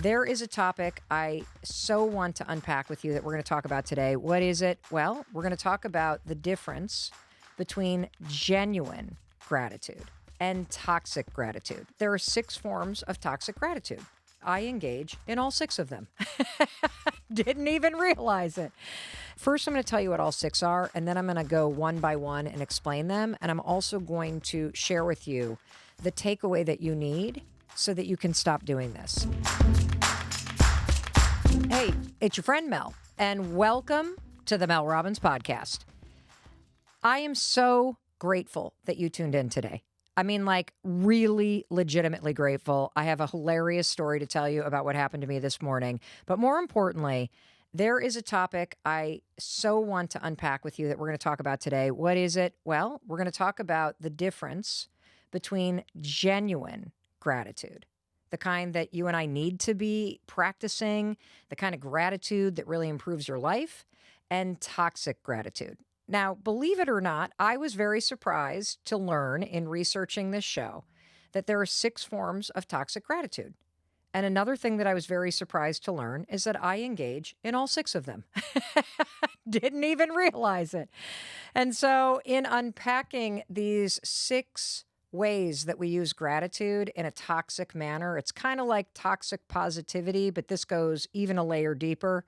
There is a topic I so want to unpack with you that we're going to talk about today. What is it? Well, we're going to talk about the difference between genuine gratitude and toxic gratitude. There are 6 forms of toxic gratitude. I engage in all 6 of them. Didn't even realize it. First, I'm going to tell you what all 6 are, and then I'm going to go one by one and explain them. And I'm also going to share with you the takeaway that you need so that you can stop doing this. Hey, it's your friend Mel, and welcome to the Mel Robbins podcast. I am so grateful that you tuned in today. I mean, like, really legitimately grateful. I have a hilarious story to tell you about what happened to me this morning. But more importantly, there is a topic I so want to unpack with you that we're going to talk about today. What is it? Well, we're going to talk about the difference between genuine gratitude, the kind that you and I need to be practicing, the kind of gratitude that really improves your life, and toxic gratitude. Now, believe it or not, I was very surprised to learn in researching this show that there are 6 forms of toxic gratitude. And another thing that I was very surprised to learn is that I engage in all 6 of them. Didn't even realize it. And so in unpacking these 6 ways that we use gratitude in a toxic manner, it's kind of like toxic positivity, but this goes even a layer deeper.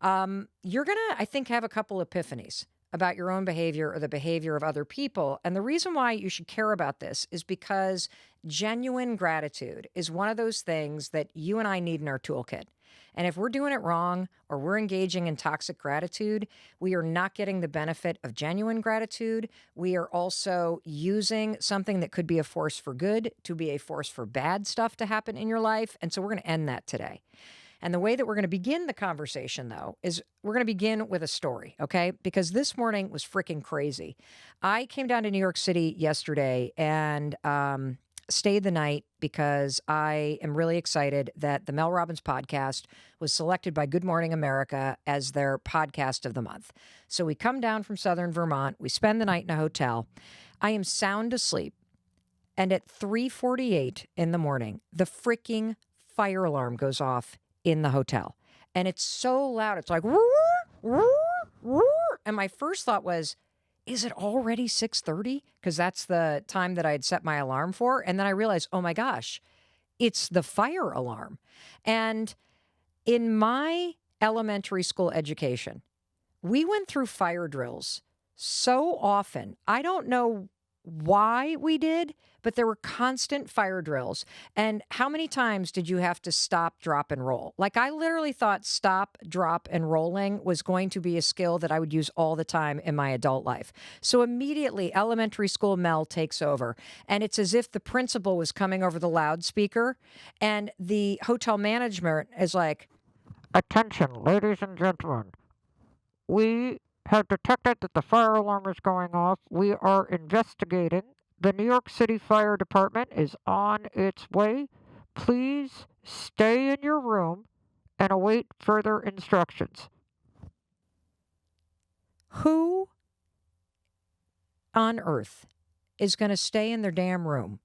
You're going to, I think, have a couple epiphanies about your own behavior or the behavior of other people. And the reason why you should care about this is because genuine gratitude is one of those things that you and I need in our toolkit. And if we're doing it wrong or we're engaging in toxic gratitude, we are not getting the benefit of genuine gratitude. We are also using something that could be a force for good to be a force for bad stuff to happen in your life. And so we're going to end that today. And the way that we're going to begin the conversation, though, is we're going to begin with a story, okay? Because this morning was freaking crazy. I came down to New York City yesterday and stayed the night because I am really excited that the Mel Robbins podcast was selected by Good Morning America as their podcast of the month. So we come down from Southern Vermont. We spend the night in a hotel. I am sound asleep. And at 3:48 in the morning, the freaking fire alarm goes off in the hotel. And it's so loud. It's like, roar, roar, roar. And my first thought was, is it already 6:30? Because that's the time that I had set my alarm for. And then I realized, oh my gosh, it's the fire alarm. And in my elementary school education, we went through fire drills so often. I don't know why we did, but there were constant fire drills. And how many times did you have to stop, drop, and roll? Like, I literally thought stop, drop, and rolling was going to be a skill that I would use all the time in my adult life. So immediately, elementary school Mel takes over. And it's as if the principal was coming over the loudspeaker, and the hotel management is like, "Attention, ladies and gentlemen. We have detected that the fire alarm is going off. We are investigating. The New York City Fire Department is on its way. Please stay in your room and await further instructions." Who on earth is going to stay in their damn room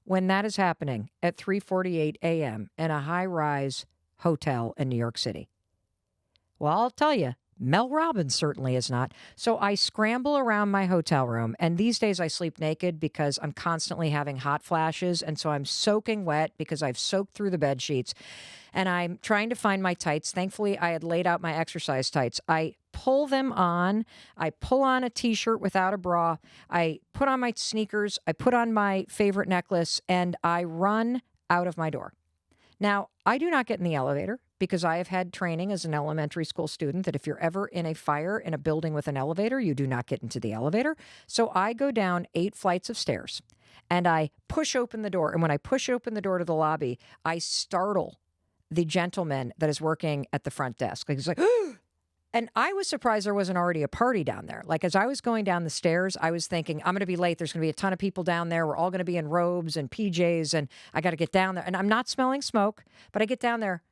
when that is happening at 3:48 a.m. in a high-rise hotel in New York City? Well, I'll tell you, Mel Robbins certainly is not. So I scramble around my hotel room, and these days I sleep naked because I'm constantly having hot flashes, and so I'm soaking wet because I've soaked through the bed sheets, and I'm trying to find my tights. Thankfully, I had laid out my exercise tights. I pull them on. I pull on a t-shirt without a bra. I put on my sneakers. I put on my favorite necklace, and I run out of my door. Now, I do not get in the elevator because I have had training as an elementary school student that if you're ever in a fire in a building with an elevator, you do not get into the elevator. So I go down 8 flights of stairs and I push open the door. And when I push open the door to the lobby, I startle the gentleman that is working at the front desk. Like, he's like, and I was surprised there wasn't already a party down there. Like, as I was going down the stairs, I was thinking, I'm going to be late. There's going to be a ton of people down there. We're all going to be in robes and PJs, and I got to get down there. And I'm not smelling smoke, but I get down there.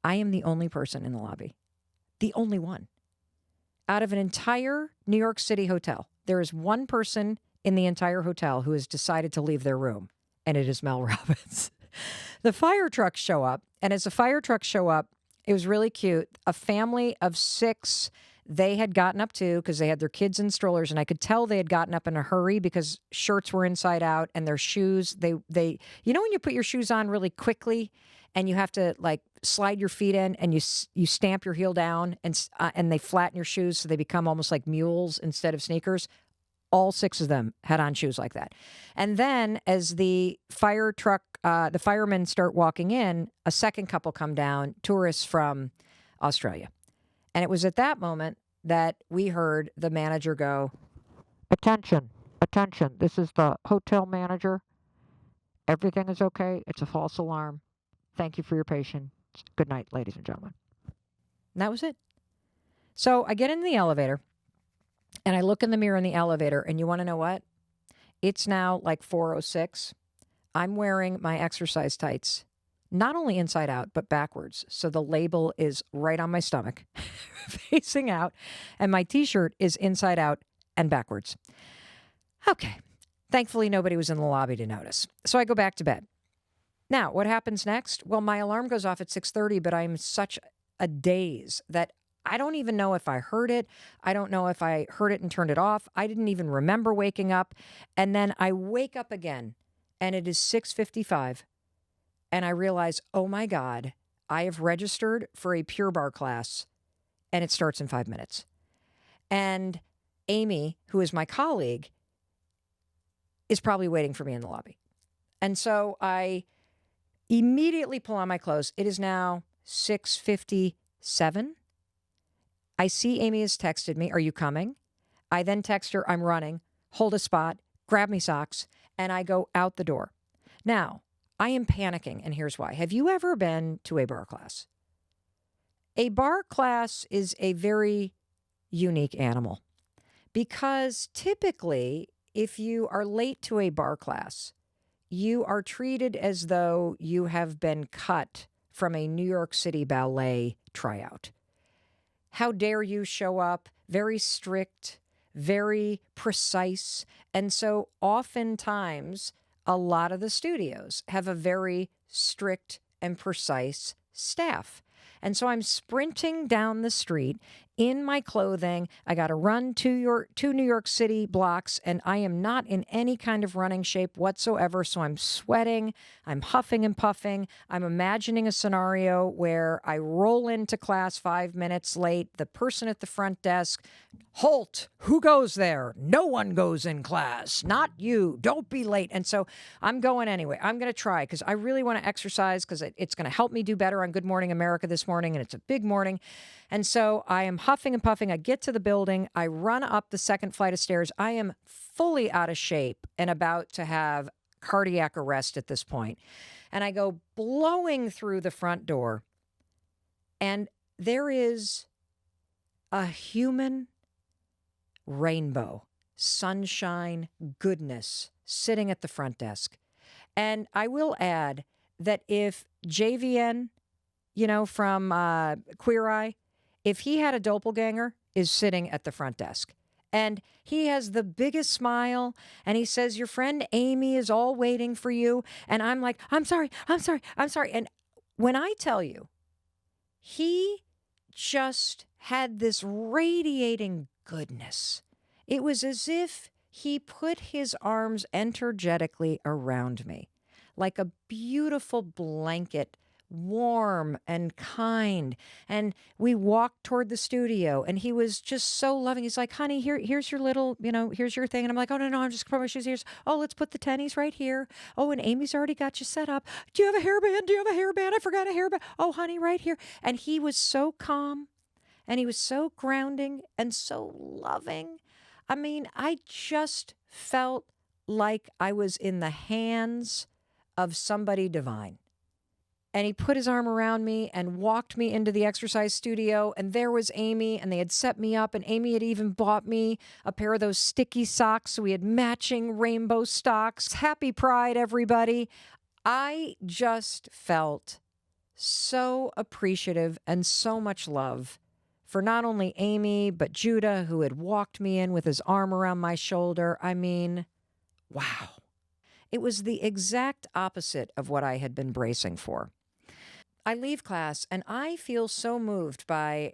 I am the only person in the lobby. The only one. Out of an entire New York City hotel, there is one person in the entire hotel who has decided to leave their room, and it is Mel Robbins. The fire trucks show up. And as the fire trucks show up, it was really cute. A family of 6, they had gotten up too because they had their kids in strollers. And I could tell they had gotten up in a hurry because shirts were inside out and their shoes, they you know when you put your shoes on really quickly and you have to like slide your feet in and you stamp your heel down and they flatten your shoes so they become almost like mules instead of sneakers. All 6 of them had on shoes like that. And then as the fire truck, the firemen start walking in, a second couple come down, tourists from Australia. And it was at that moment that we heard the manager go, "Attention, attention, this is the hotel manager. Everything is okay. It's a false alarm. Thank you for your patience. Good night, ladies and gentlemen." And that was it. So I get in the elevator. And I look in the mirror in the elevator, and you want to know what? It's now like 4:06. I'm wearing my exercise tights, not only inside out, but backwards. So the label is right on my stomach, facing out, and my T-shirt is inside out and backwards. Okay. Thankfully, nobody was in the lobby to notice. So I go back to bed. Now, what happens next? Well, my alarm goes off at 6:30, but I'm such a daze that I don't even know if I heard it. I don't know if I heard it and turned it off. I didn't even remember waking up. And then I wake up again and it is 6:55. And I realize, oh my God, I have registered for a Pure Barre class and it starts in 5 minutes. And Amy, who is my colleague, is probably waiting for me in the lobby. And so I immediately pull on my clothes. It is now 6:57. I see Amy has texted me, "Are you coming?" I then text her, "I'm running. Hold a spot. Grab me socks." And I go out the door. Now, I am panicking, and here's why. Have you ever been to a barre class? A barre class is a very unique animal because typically, if you are late to a barre class, you are treated as though you have been cut from a New York City ballet tryout. How dare you show up? Very strict, very precise. And so oftentimes, a lot of the studios have a very strict and precise staff. And so I'm sprinting down the street in my clothing. I got to run two New York City blocks, and I am not in any kind of running shape whatsoever. So I'm sweating, I'm huffing and puffing. I'm imagining a scenario where I roll into class 5 minutes late. The person at the front desk, "Halt, who goes there? No one goes in class, not you. Don't be late." And so I'm going anyway. I'm going to try because I really want to exercise because it's going to help me do better on Good Morning America this morning, and it's a big morning. And so I am huffing and puffing. I get to the building. I run up the second flight of stairs. I am fully out of shape and about to have cardiac arrest at this point. And I go blowing through the front door. And there is a human rainbow, sunshine, goodness sitting at the front desk. And I will add that if JVN, from Queer Eye, if he had a doppelganger, is sitting at the front desk. And he has the biggest smile, and he says, "Your friend Amy is all waiting for you." And I'm like, I'm sorry. And when I tell you, he just had this radiating goodness. It was as if he put his arms energetically around me, like a beautiful blanket, warm and kind. And we walked toward the studio, and he was just so loving. He's like, "Honey, here's your little, here's your thing." And I'm like, "Oh, no, I'm just putting my shoes here." "Oh, let's put the tennies right here. Oh, and Amy's already got you set up. Do you have a hairband? Do you have a hairband? I forgot a hairband. Oh, honey, right here." And he was so calm, and he was so grounding and so loving. I mean, I just felt like I was in the hands of somebody divine. And he put his arm around me and walked me into the exercise studio. And there was Amy, and they had set me up. And Amy had even bought me a pair of those sticky socks. So we had matching rainbow socks. Happy Pride, everybody. I just felt so appreciative and so much love for not only Amy, but Judah, who had walked me in with his arm around my shoulder. I mean, wow. It was the exact opposite of what I had been bracing for. I leave class and I feel so moved by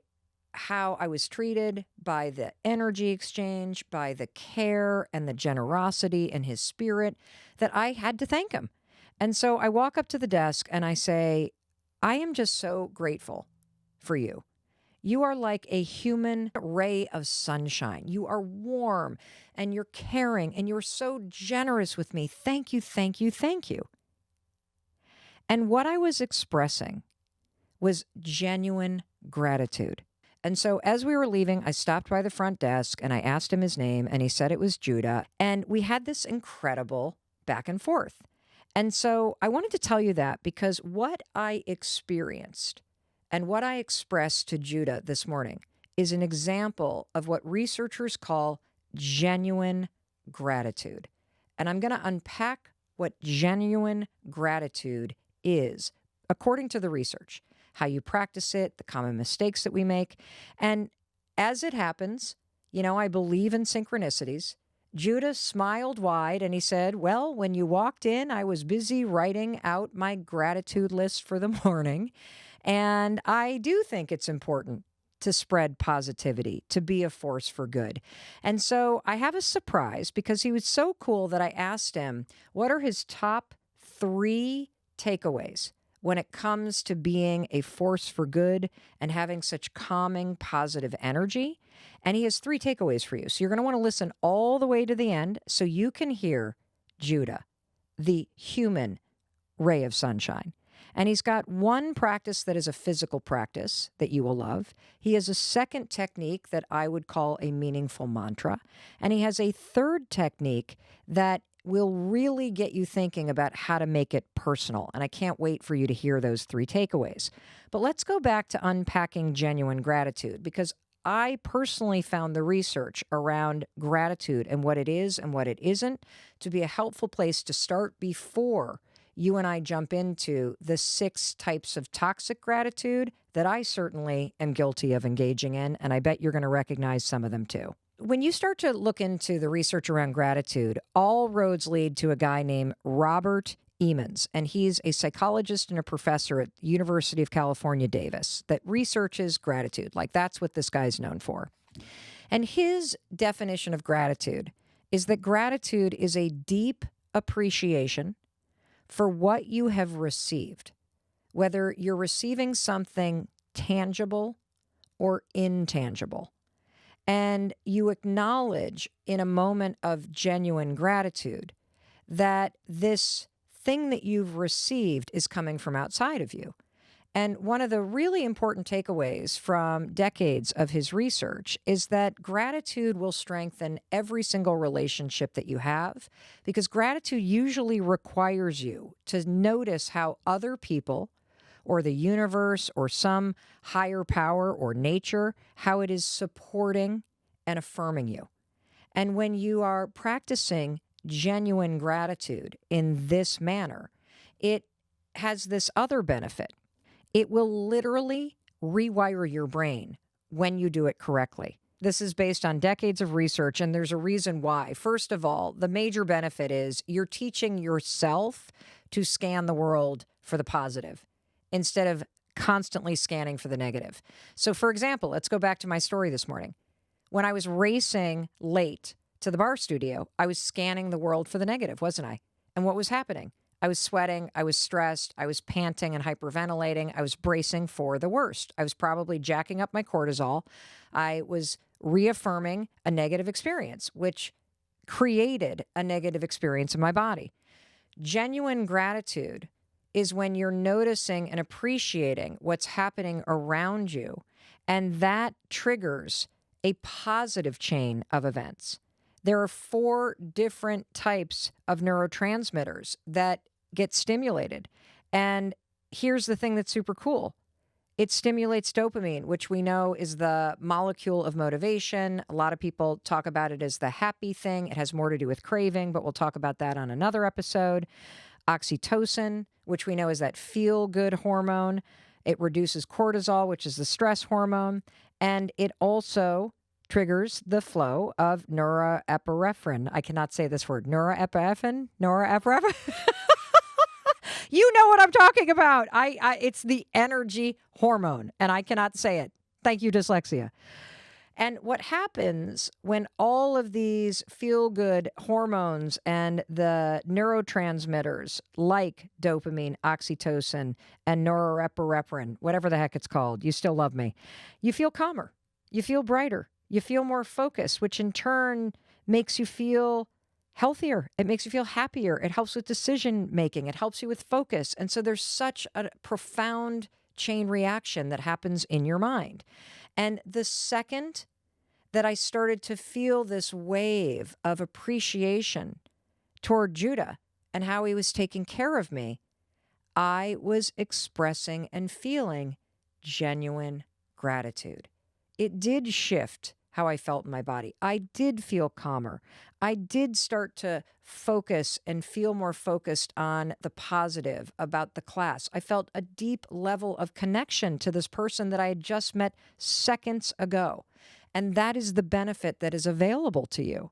how I was treated, by the energy exchange, by the care and the generosity in his spirit, that I had to thank him. And so I walk up to the desk and I say, I am just so grateful for you. You are like a human ray of sunshine. You are warm and you're caring and you're so generous with me. Thank you, thank you, thank you. And what I was expressing was genuine gratitude. And so as we were leaving, I stopped by the front desk and I asked him his name and he said it was Judah. And we had this incredible back and forth. And so I wanted to tell you that because what I experienced and what I expressed to Judah this morning is an example of what researchers call genuine gratitude. And I'm going to unpack what genuine gratitude is, according to the research, how you practice it, the common mistakes that we make. And as it happens, I believe in synchronicities. Judah smiled wide and he said, well, when you walked in, I was busy writing out my gratitude list for the morning. And I do think it's important to spread positivity, to be a force for good. And so I have a surprise because he was so cool that I asked him, what are his top 3 takeaways when it comes to being a force for good and having such calming, positive energy? And he has 3 takeaways for you. So you're going to want to listen all the way to the end so you can hear Judah, the human ray of sunshine. And he's got one practice that is a physical practice that you will love. He has a second technique that I would call a meaningful mantra. And he has a third technique that will really get you thinking about how to make it personal. And I can't wait for you to hear those 3 takeaways. But let's go back to unpacking genuine gratitude, because I personally found the research around gratitude and what it is and what it isn't to be a helpful place to start before you and I jump into the 6 types of toxic gratitude that I certainly am guilty of engaging in, and I bet you're going to recognize some of them too. When you start to look into the research around gratitude, all roads lead to a guy named Robert Emmons, and he's a psychologist and a professor at the University of California, Davis, that researches gratitude. Like, that's what this guy's known for. And his definition of gratitude is that gratitude is a deep appreciation for what you have received, whether you're receiving something tangible or intangible. And you acknowledge in a moment of genuine gratitude that this thing that you've received is coming from outside of you. And one of the really important takeaways from decades of his research is that gratitude will strengthen every single relationship that you have, because gratitude usually requires you to notice how other people or the universe or some higher power or nature, how it is supporting and affirming you. And when you are practicing genuine gratitude in this manner, it has this other benefit. It will literally rewire your brain when you do it correctly. This is based on decades of research, and there's a reason why. First of all, the major benefit is you're teaching yourself to scan the world for the positive instead of constantly scanning for the negative. So, for example, let's go back to my story this morning. When I was racing late to the bar studio, I was scanning the world for the negative, wasn't I? And what was happening? I was sweating, I was stressed, I was panting and hyperventilating, I was bracing for the worst. I was probably jacking up my cortisol. I was reaffirming a negative experience, which created a negative experience in my body. Genuine gratitude is when you're noticing and appreciating what's happening around you, and that triggers a positive chain of events. There are 4 different types of neurotransmitters that get stimulated. And here's the thing that's super cool. It stimulates dopamine, which we know is the molecule of motivation. A lot of people talk about it as the happy thing. It has more to do with craving, but we'll talk about that on another episode. Oxytocin, which we know is that feel-good hormone. It reduces cortisol, which is the stress hormone. And it also triggers the flow of norepinephrine. I cannot say this word. Norepinephrine? Norepinephrine? You know what I'm talking about. It's the energy hormone, and I cannot say it. Thank you, dyslexia. And what happens when all of these feel-good hormones and the neurotransmitters like dopamine, oxytocin, and norepinephrine, whatever the heck it's called, you still love me, you feel calmer, you feel brighter, you feel more focused, which in turn makes you feel healthier. It makes you feel happier. It helps with decision making. It helps you with focus. And so there's such a profound chain reaction that happens in your mind. And the second that I started to feel this wave of appreciation toward Judah and how he was taking care of me, I was expressing and feeling genuine gratitude. It did shift how I felt in my body. I did feel calmer. I did start to focus and feel more focused on the positive about the class. I felt a deep level of connection to this person that I had just met seconds ago. And that is the benefit that is available to you.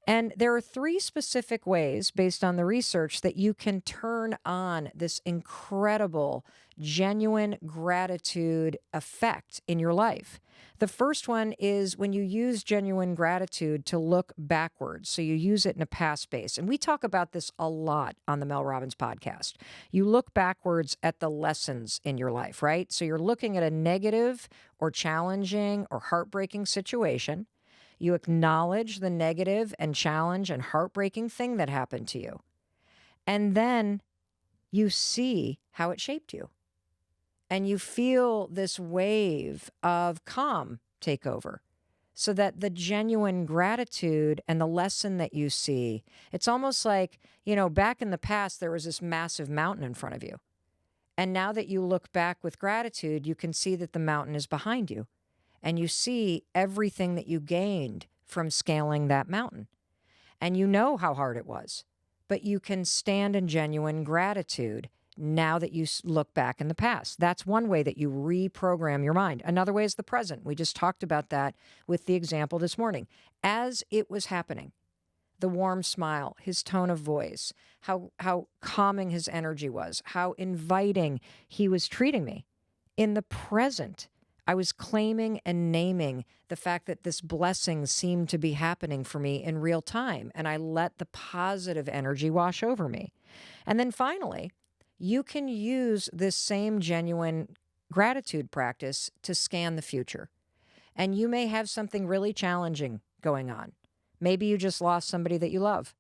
And there are 3 specific ways, based on the research, that you can turn on this incredible, genuine gratitude effect in your life. The first one is when you use genuine gratitude to look backwards. So you use it in a past space. And we talk about this a lot on the Mel Robbins podcast. You look backwards at the lessons in your life, right? So you're looking at a negative or challenging or heartbreaking situation. You acknowledge the negative and challenge and heartbreaking thing that happened to you. And then you see how it shaped you. And you feel this wave of calm take over, so that the genuine gratitude and the lesson that you see, it's almost like, back in the past, there was this massive mountain in front of you. And now that you look back with gratitude, you can see that the mountain is behind you. And you see everything that you gained from scaling that mountain. And you know how hard it was. But you can stand in genuine gratitude now that you look back in the past. That's one way that you reprogram your mind. Another way is the present. We just talked about that with the example this morning. As it was happening, the warm smile, his tone of voice, how calming his energy was, how inviting he was treating me. In the present, I was claiming and naming the fact that this blessing seemed to be happening for me in real time, and I let the positive energy wash over me. And then finally, you can use this same genuine gratitude practice to scan the future. And you may have something really challenging going on. Maybe you just lost somebody that you love,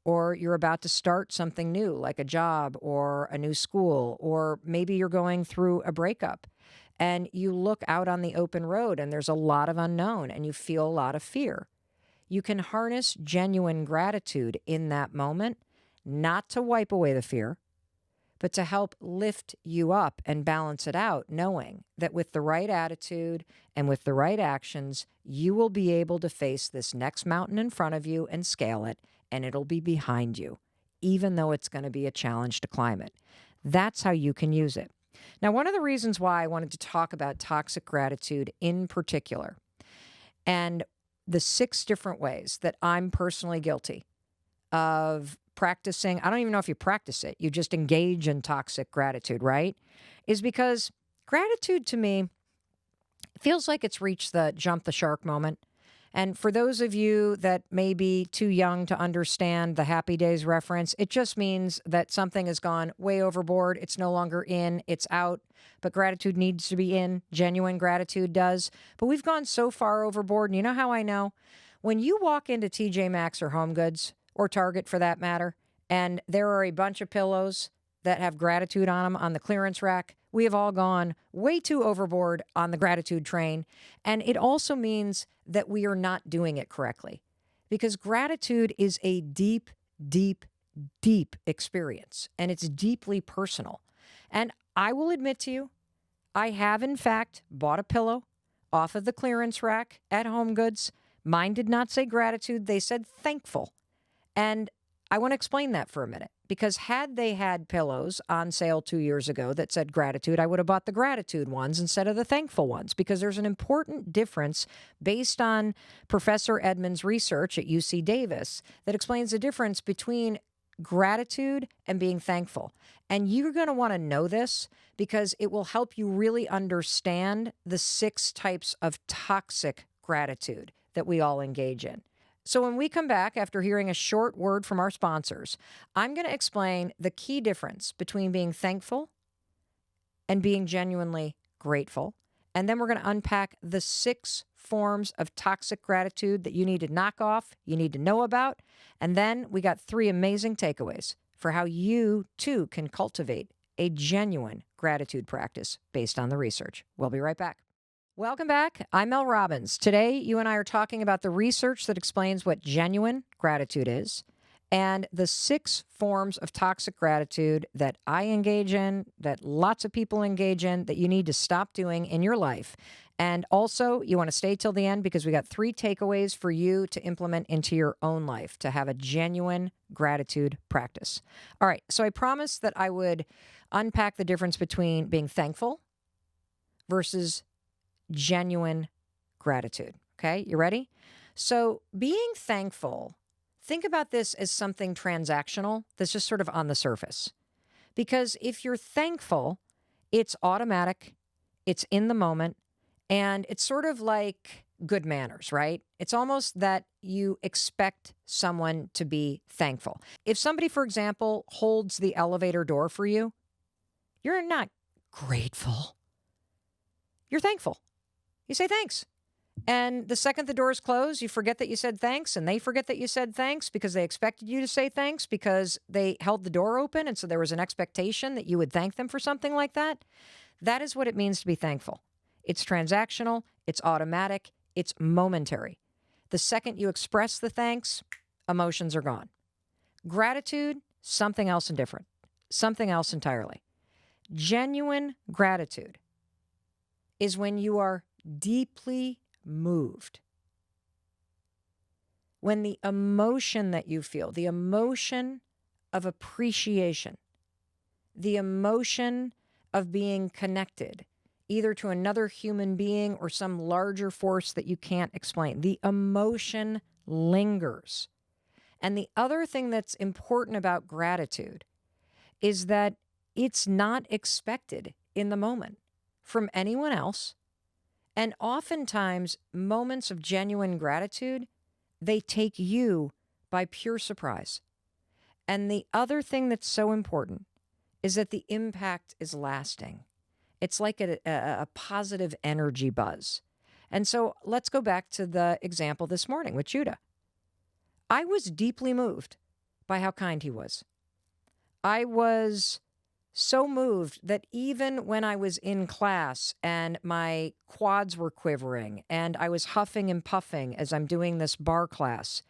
or you're about to start something new, like a job or a new school, or maybe you're going through a breakup and you look out on the open road and there's a lot of unknown and you feel a lot of fear. You can harness genuine gratitude in that moment, not to wipe away the fear, but to help lift you up and balance it out, knowing that with the right attitude and with the right actions, you will be able to face this next mountain in front of you and scale it, and it'll be behind you, even though it's going to be a challenge to climb it. That's how you can use it. Now, one of the reasons why I wanted to talk about toxic gratitude in particular, and the 6 different ways that I'm personally guilty of practicing, I don't even know if you practice it, you just engage in toxic gratitude, right? Is because gratitude to me feels like it's reached the jump the shark moment. And for those of you that may be too young to understand the Happy Days reference, it just means that something has gone way overboard. It's no longer in, it's out. But gratitude needs to be in. Genuine gratitude does. But we've gone so far overboard. And you know how I know? When you walk into TJ Maxx or Home Goods, or Target for that matter, and there are a bunch of pillows that have gratitude on them on the clearance rack, we have all gone way too overboard on the gratitude train. And it also means that we are not doing it correctly, because gratitude is a deep, deep, deep experience, and it's deeply personal. And I will admit to you, I have in fact bought a pillow off of the clearance rack at Home Goods. Mine did not say gratitude. They said thankful. And I want to explain that for a minute, because had they had pillows on sale 2 years ago that said gratitude, I would have bought the gratitude ones instead of the thankful ones, because there's an important difference based on Professor Edmonds' research at UC Davis that explains the difference between gratitude and being thankful. And you're going to want to know this because it will help you really understand the 6 types of toxic gratitude that we all engage in. So when we come back after hearing a short word from our sponsors, I'm going to explain the key difference between being thankful and being genuinely grateful. And then we're going to unpack the 6 forms of toxic gratitude that you need to knock off, you need to know about. And then we got 3 amazing takeaways for how you too can cultivate a genuine gratitude practice based on the research. We'll be right back. Welcome back. I'm Mel Robbins. Today, you and I are talking about the research that explains what genuine gratitude is and the 6 forms of toxic gratitude that I engage in, that lots of people engage in, that you need to stop doing in your life. And also, you want to stay till the end because we got 3 takeaways for you to implement into your own life to have a genuine gratitude practice. All right. So I promised that I would unpack the difference between being thankful versus genuine gratitude. Okay, you ready? So being thankful, think about this as something transactional that's just sort of on the surface. Because if you're thankful, it's automatic, it's in the moment, and it's sort of like good manners, right? It's almost that you expect someone to be thankful. If somebody, for example, holds the elevator door for you, you're not grateful. You're thankful. You say thanks. And the second the doors close, you forget that you said thanks, and they forget that you said thanks because they expected you to say thanks because they held the door open, and so there was an expectation that you would thank them for something like that. That is what it means to be thankful. It's transactional, it's automatic, it's momentary. The second you express the thanks, emotions are gone. Gratitude, something else and different, something else entirely. Genuine gratitude is when you are deeply moved. When the emotion that you feel, the emotion of appreciation, the emotion of being connected, either to another human being or some larger force that you can't explain, the emotion lingers. And the other thing that's important about gratitude is that it's not expected in the moment from anyone else. And oftentimes, moments of genuine gratitude, they take you by pure surprise. And the other thing that's so important is that the impact is lasting. It's like a positive energy buzz. And so let's go back to the example this morning with Judah. I was deeply moved by how kind he was. I was so moved that even when I was in class and my quads were quivering and I was huffing and puffing as I'm doing this bar class,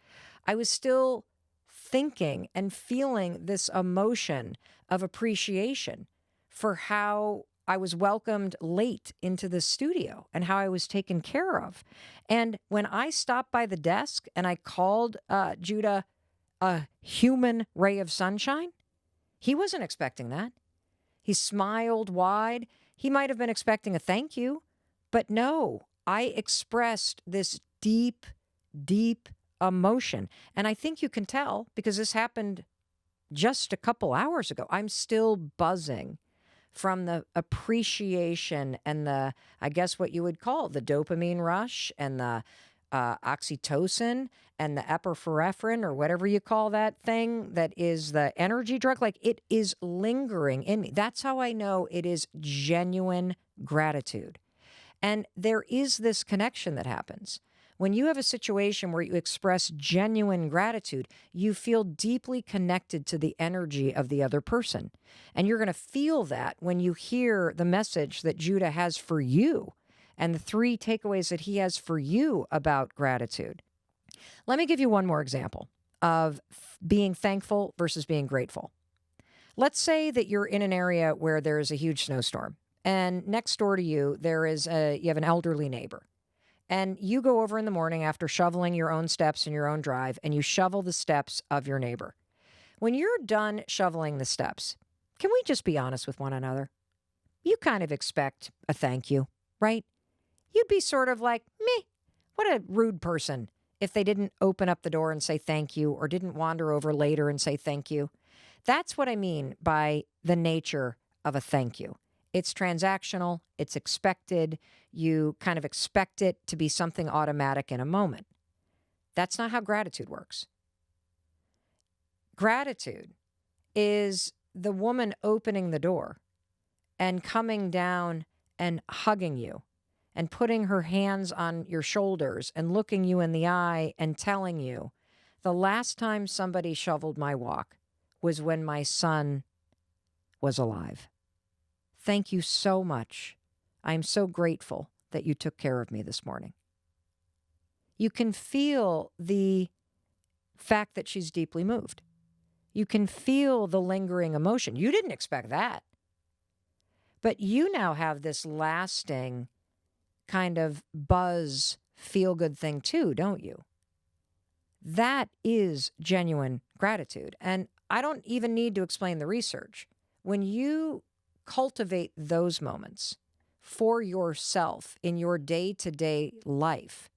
I was still thinking and feeling this emotion of appreciation for how I was welcomed late into the studio and how I was taken care of. And when I stopped by the desk and I called Judah a human ray of sunshine, he wasn't expecting that. He smiled wide. He might have been expecting a thank you, but no, I expressed this deep, deep emotion. And I think you can tell because this happened just a couple hours ago. I'm still buzzing from the appreciation and the, I guess what you would call the dopamine rush and the oxytocin and the epinephrine or whatever you call that thing that is the energy drug. Like it is lingering in me. That's how I know it is genuine gratitude. And there is this connection that happens. When you have a situation where you express genuine gratitude, you feel deeply connected to the energy of the other person. And you're going to feel that when you hear the message that Judah has for you and the 3 takeaways that he has for you about gratitude. Let me give you one more example of being thankful versus being grateful. Let's say that you're in an area where there is a huge snowstorm, and next door to you, you have an elderly neighbor. And you go over in the morning after shoveling your own steps in your own drive, and you shovel the steps of your neighbor. When you're done shoveling the steps, can we just be honest with one another? You kind of expect a thank you, right? You'd be sort of like, meh, what a rude person if they didn't open up the door and say thank you or didn't wander over later and say thank you. That's what I mean by the nature of a thank you. It's transactional, it's expected, you kind of expect it to be something automatic in a moment. That's not how gratitude works. Gratitude is the woman opening the door and coming down and hugging you and putting her hands on your shoulders and looking you in the eye and telling you, the last time somebody shoveled my walk was when my son was alive. Thank you so much. I'm so grateful that you took care of me this morning. You can feel the fact that she's deeply moved. You can feel the lingering emotion. You didn't expect that. But you now have this lasting kind of buzz, feel-good thing too, don't you? That is genuine gratitude. And I don't even need to explain the research. When you cultivate those moments for yourself in your day-to-day life,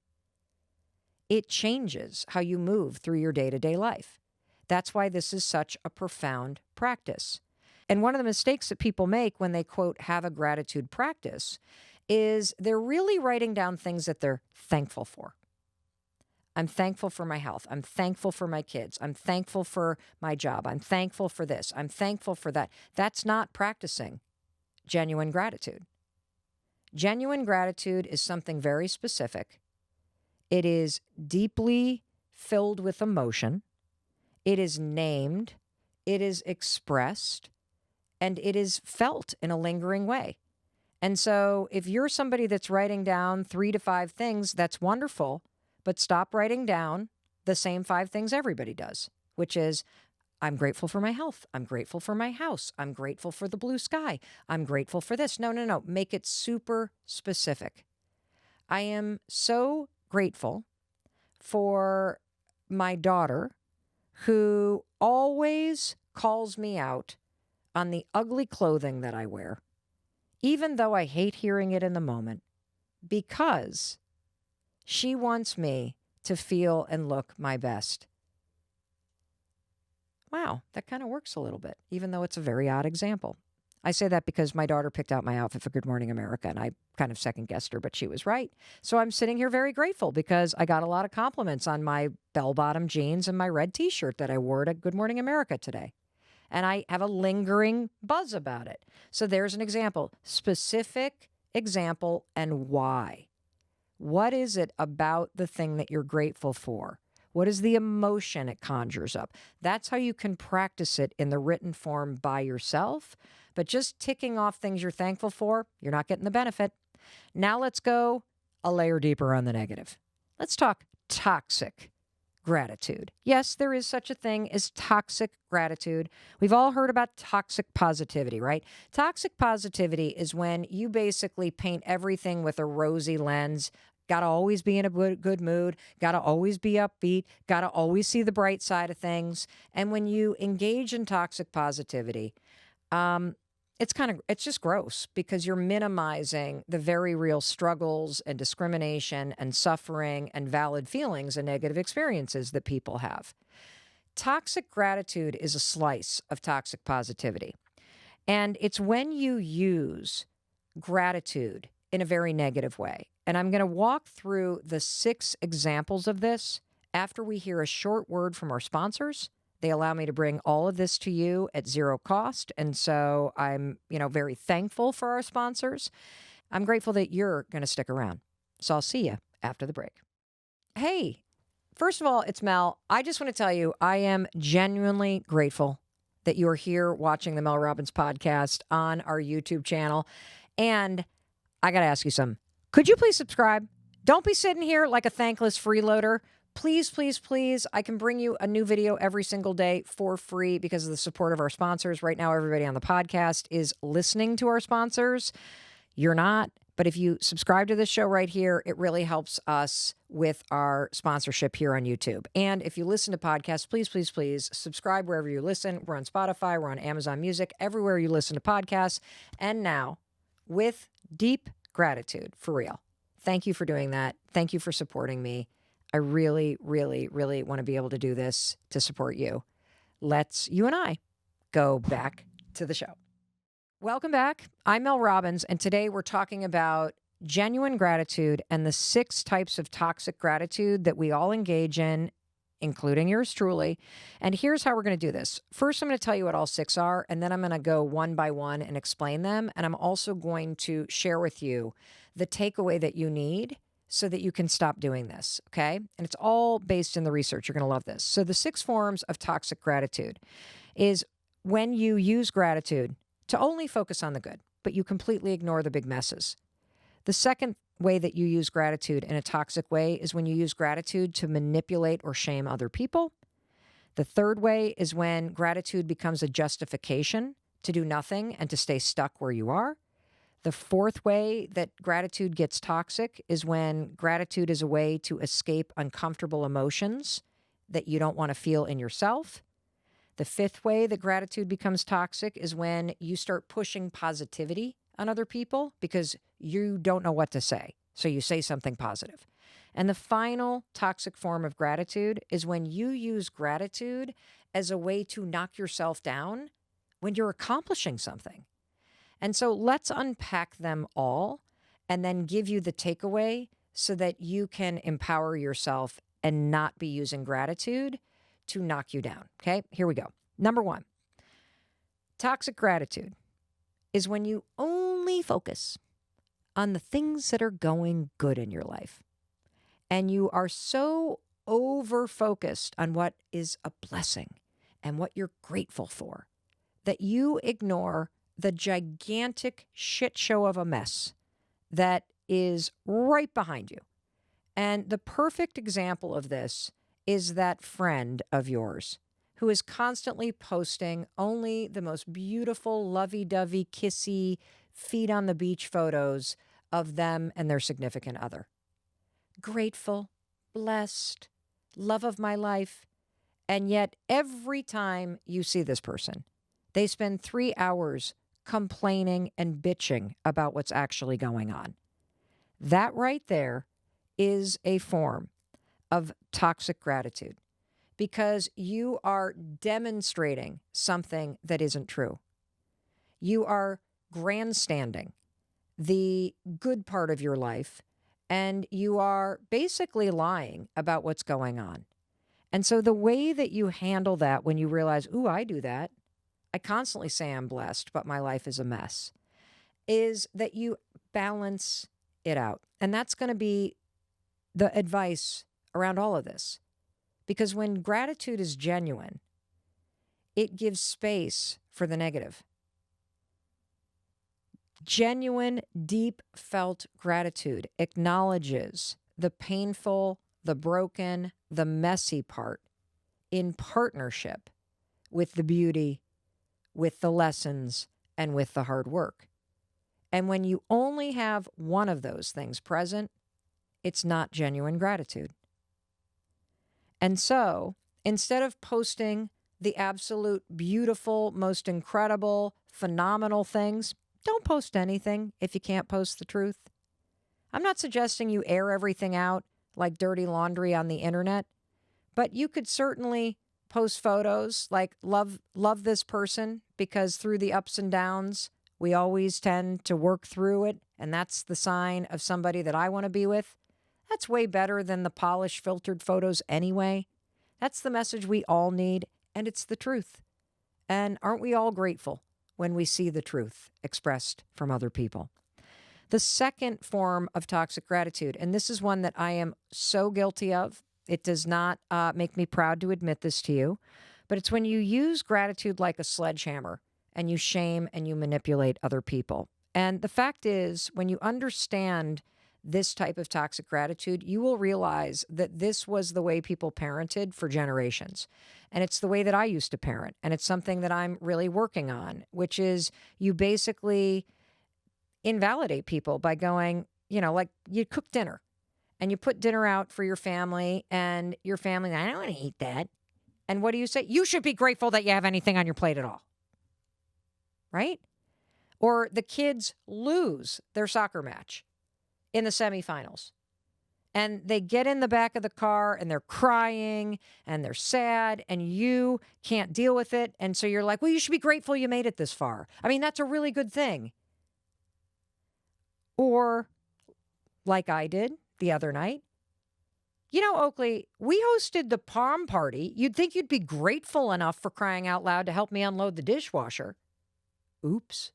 it changes how you move through your day-to-day life. That's why this is such a profound practice. And one of the mistakes that people make when they, quote, have a gratitude practice is they're really writing down things that they're thankful for. I'm thankful for my health. I'm thankful for my kids. I'm thankful for my job. I'm thankful for this. I'm thankful for that. That's not practicing genuine gratitude. Genuine gratitude is something very specific. It is deeply filled with emotion. It is named. It is expressed. And it is felt in a lingering way. And so if you're somebody that's writing down 3 to 5 things, that's wonderful. But stop writing down the same 5 things everybody does, which is, I'm grateful for my health. I'm grateful for my house. I'm grateful for the blue sky. I'm grateful for this. No. Make it super specific. I am so grateful for my daughter, who always calls me out on the ugly clothing that I wear, even though I hate hearing it in the moment, because she wants me to feel and look my best. Wow, that kind of works a little bit, even though it's a very odd example. I say that because my daughter picked out my outfit for Good Morning America, and I kind of second-guessed her, but she was right. So I'm sitting here very grateful because I got a lot of compliments on my bell-bottom jeans and my red T-shirt that I wore to Good Morning America today. And I have a lingering buzz about it. So there's an example, specific example, and why. What is it about the thing that you're grateful for? What is the emotion it conjures up? That's how you can practice it in the written form by yourself. But just ticking off things you're thankful for, you're not getting the benefit. Now let's go a layer deeper on the negative. Let's talk toxic gratitude. Yes, there is such a thing as toxic gratitude. We've all heard about toxic positivity, right? Toxic positivity is when you basically paint everything with a rosy lens. Got to always be in a good mood. Got to always be upbeat. Got to always see the bright side of things. And when you engage in toxic positivity, it's just gross because you're minimizing the very real struggles and discrimination and suffering and valid feelings and negative experiences that people have. Toxic gratitude is a slice of toxic positivity. And it's when you use gratitude in a very negative way. And I'm going to walk through the 6 examples of this after we hear a short word from our sponsors. They allow me to bring all of this to you at 0 cost. And so I'm, very thankful for our sponsors. I'm grateful that you're going to stick around. So I'll see you after the break. Hey, first of all, it's Mel. I just want to tell you, I am genuinely grateful that you are here watching the Mel Robbins podcast on our YouTube channel. And I got to ask you something. Could you please subscribe? Don't be sitting here like a thankless freeloader. Please, please, please. I can bring you a new video every single day for free because of the support of our sponsors. Right now, everybody on the podcast is listening to our sponsors. You're not, But if you subscribe to this show right here, it really helps us with our sponsorship here on YouTube. And if you listen to podcasts, please, please, please subscribe wherever you listen. We're on Spotify, we're on Amazon Music, everywhere you listen to podcasts. And now, with deep gratitude, for real. Thank you for doing that. Thank you for supporting me. I really, really, really want to be able to do this to support you. Let's, you and I, go back to the show. Welcome back. I'm Mel Robbins, and today we're talking about genuine gratitude and the 6 types of toxic gratitude that we all engage in, including yours truly. And here's how we're going to do this. First, I'm going to tell you what all 6 are, and then I'm going to go one by one and explain them. And I'm also going to share with you the takeaway that you need so that you can stop doing this, okay? And it's all based in the research. You're going to love this. So the 6 forms of toxic gratitude is when you use gratitude to only focus on the good, but you completely ignore the big messes. The second way that you use gratitude in a toxic way is when you use gratitude to manipulate or shame other people. The third way is when gratitude becomes a justification to do nothing and to stay stuck where you are. The fourth way that gratitude gets toxic is when gratitude is a way to escape uncomfortable emotions that you don't want to feel in yourself. The fifth way that gratitude becomes toxic is when you start pushing positivity on other people because you don't know what to say. So you say something positive. And the final toxic form of gratitude is when you use gratitude as a way to knock yourself down when you're accomplishing something. And so let's unpack them all and then give you the takeaway so that you can empower yourself and not be using gratitude to knock you down. Okay, here we go. Number 1, toxic gratitude is when you only focus on the things that are going good in your life. And you are so over-focused on what is a blessing and what you're grateful for that you ignore the gigantic shit show of a mess that is right behind you. And the perfect example of this is that friend of yours who is constantly posting only the most beautiful, lovey-dovey, kissy, feet on the beach photos of them and their significant other. Grateful, blessed, love of my life. And yet every time you see this person, they spend 3 hours complaining and bitching about what's actually going on. That right there is a form of toxic gratitude because you are demonstrating something that isn't true. You are grandstanding the good part of your life, and you are basically lying about what's going on. And so the way that you handle that when you realize, ooh, I do that, I constantly say I'm blessed, but my life is a mess, is that you balance it out. And that's going to be the advice around all of this. Because when gratitude is genuine, it gives space for the negative. Genuine, deep felt gratitude acknowledges the painful, the broken, the messy part in partnership with the beauty, with the lessons, and with the hard work. And when you only have one of those things present, it's not genuine gratitude. And so, instead of posting the absolute beautiful, most incredible, phenomenal things, don't post anything if you can't post the truth. I'm not suggesting you air everything out like dirty laundry on the internet, but you could certainly post photos like love this person because through the ups and downs, we always tend to work through it, and that's the sign of somebody that I want to be with. That's way better than the polished, filtered photos anyway. That's the message we all need, and it's the truth. And aren't we all grateful when we see the truth expressed from other people? The second form of toxic gratitude, and this is one that I am so guilty of. It does not make me proud to admit this to you, but it's when you use gratitude like a sledgehammer and you shame and you manipulate other people. And the fact is, when you understand this type of toxic gratitude, you will realize that this was the way people parented for generations. And it's the way that I used to parent. And it's something that I'm really working on, which is you basically invalidate people by going, like you cook dinner and you put dinner out for your family and your family, I don't want to eat that. And what do you say? You should be grateful that you have anything on your plate at all. Right? Or the kids lose their soccer match in the semifinals. And they get in the back of the car and they're crying and they're sad and you can't deal with it. And so you're like, well, you should be grateful you made it this far. I mean, that's a really good thing. Or like I did the other night. Oakley, we hosted the prom party. You'd think you'd be grateful enough for crying out loud to help me unload the dishwasher. Oops.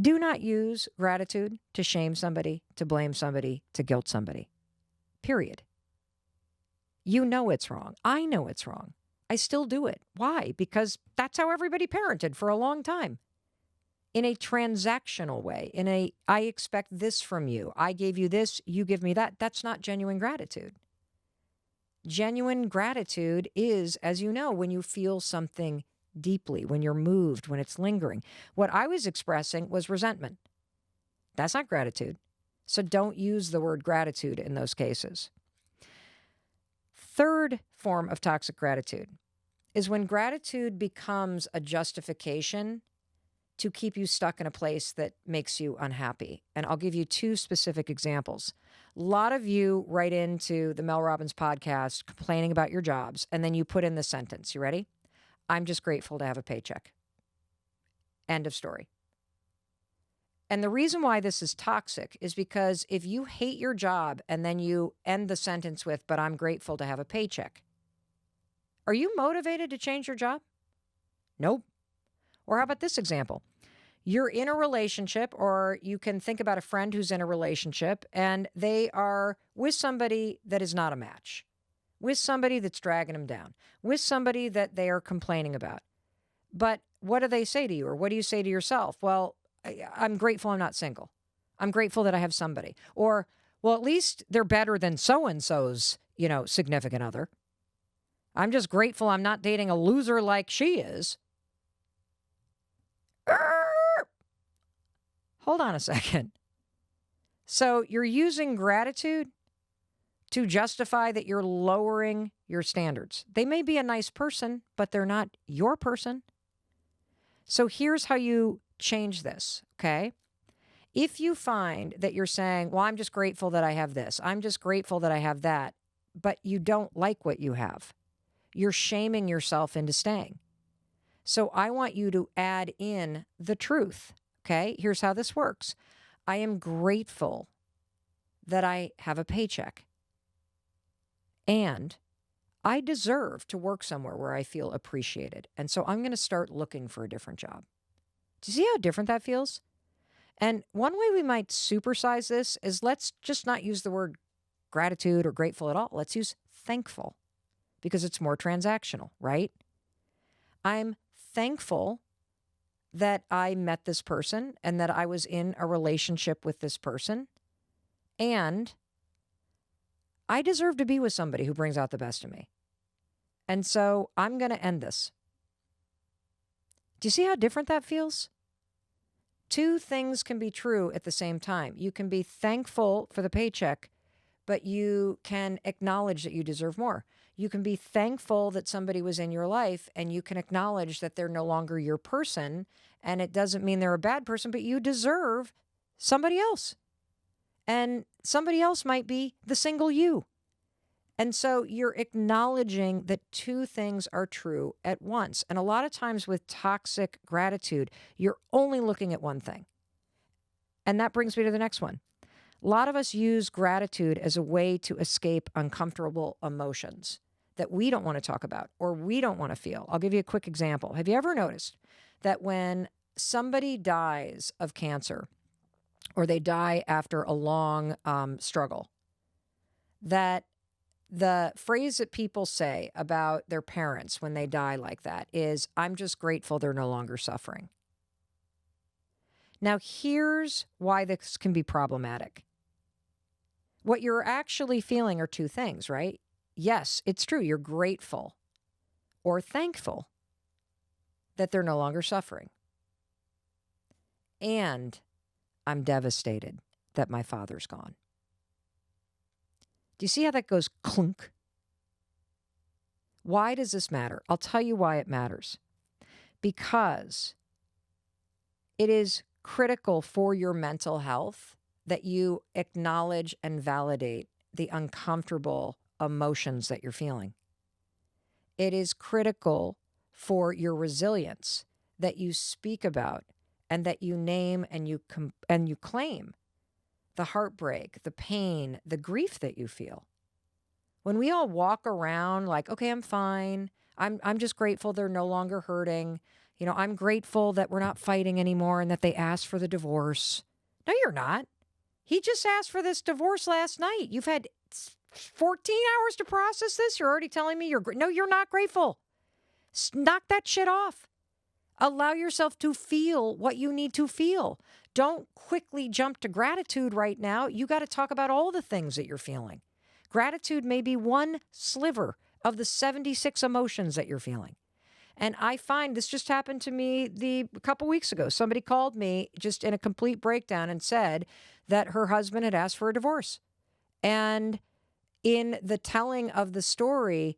Do not use gratitude to shame somebody, to blame somebody, to guilt somebody. Period. You know it's wrong. I know it's wrong. I still do it. Why? Because that's how everybody parented for a long time. In a transactional way, I expect this from you. I gave you this, you give me that. That's not genuine gratitude. Genuine gratitude is, as you know, when you feel something deeply, when you're moved, when it's lingering. What I was expressing was resentment. That's not gratitude. So don't use the word gratitude in those cases. Third form of toxic gratitude is when gratitude becomes a justification to keep you stuck in a place that makes you unhappy. And I'll give you two specific examples. A lot of you write into the Mel Robbins podcast complaining about your jobs, and then you put in the sentence. You ready? I'm just grateful to have a paycheck. End of story. And the reason why this is toxic is because if you hate your job and then you end the sentence with, but I'm grateful to have a paycheck, are you motivated to change your job? Nope. Or how about this example? You're in a relationship, or you can think about a friend who's in a relationship and they are with somebody that is not a match, with somebody that's dragging them down, with somebody that they are complaining about. But what do they say to you, or what do you say to yourself? Well, I'm grateful I'm not single. I'm grateful that I have somebody. Or, well, at least they're better than so-and-so's, significant other. I'm just grateful I'm not dating a loser like she is. Hold on a second. So you're using gratitude to justify that you're lowering your standards. They may be a nice person, but they're not your person. So here's how you change this, okay? If you find that you're saying, well, I'm just grateful that I have this, I'm just grateful that I have that, but you don't like what you have, you're shaming yourself into staying. So I want you to add in the truth, okay? Here's how this works. I am grateful that I have a paycheck. And I deserve to work somewhere where I feel appreciated. And so I'm going to start looking for a different job. Do you see how different that feels? And one way we might supersize this is let's just not use the word gratitude or grateful at all. Let's use thankful, because it's more transactional, right? I'm thankful that I met this person and that I was in a relationship with this person. And I deserve to be with somebody who brings out the best in me. And so I'm going to end this. Do you see how different that feels? Two things can be true at the same time. You can be thankful for the paycheck, but you can acknowledge that you deserve more. You can be thankful that somebody was in your life, and you can acknowledge that they're no longer your person. And it doesn't mean they're a bad person, but you deserve somebody else. And somebody else might be the single you. And so you're acknowledging that two things are true at once. And a lot of times with toxic gratitude, you're only looking at one thing. And that brings me to the next one. A lot of us use gratitude as a way to escape uncomfortable emotions that we don't want to talk about or we don't want to feel. I'll give you a quick example. Have you ever noticed that when somebody dies of cancer or they die after a long struggle, that the phrase that people say about their parents when they die like that is, I'm just grateful they're no longer suffering. Now, here's why this can be problematic. What you're actually feeling are two things, right? Yes, it's true. You're grateful or thankful that they're no longer suffering. and I'm devastated that my father's gone. Do you see how that goes clunk? Why does this matter? I'll tell you why it matters. Because it is critical for your mental health that you acknowledge and validate the uncomfortable emotions that you're feeling. It is critical for your resilience that you speak about and that you name and you claim the heartbreak, the pain, the grief that you feel. When we all walk around like, okay, I'm fine. I'm just grateful they're no longer hurting. You know, I'm grateful that we're not fighting anymore and that they asked for the divorce. No, you're not. He just asked for this divorce last night. You've had 14 hours to process this. You're already telling me no, you're not grateful. Knock that shit off. Allow yourself to feel what you need to feel. Don't quickly jump to gratitude right now. You got to talk about all the things that you're feeling. Gratitude may be one sliver of the 76 emotions that you're feeling. And I find this just happened to me a couple weeks ago. Somebody called me just in a complete breakdown and said that her husband had asked for a divorce. And in the telling of the story,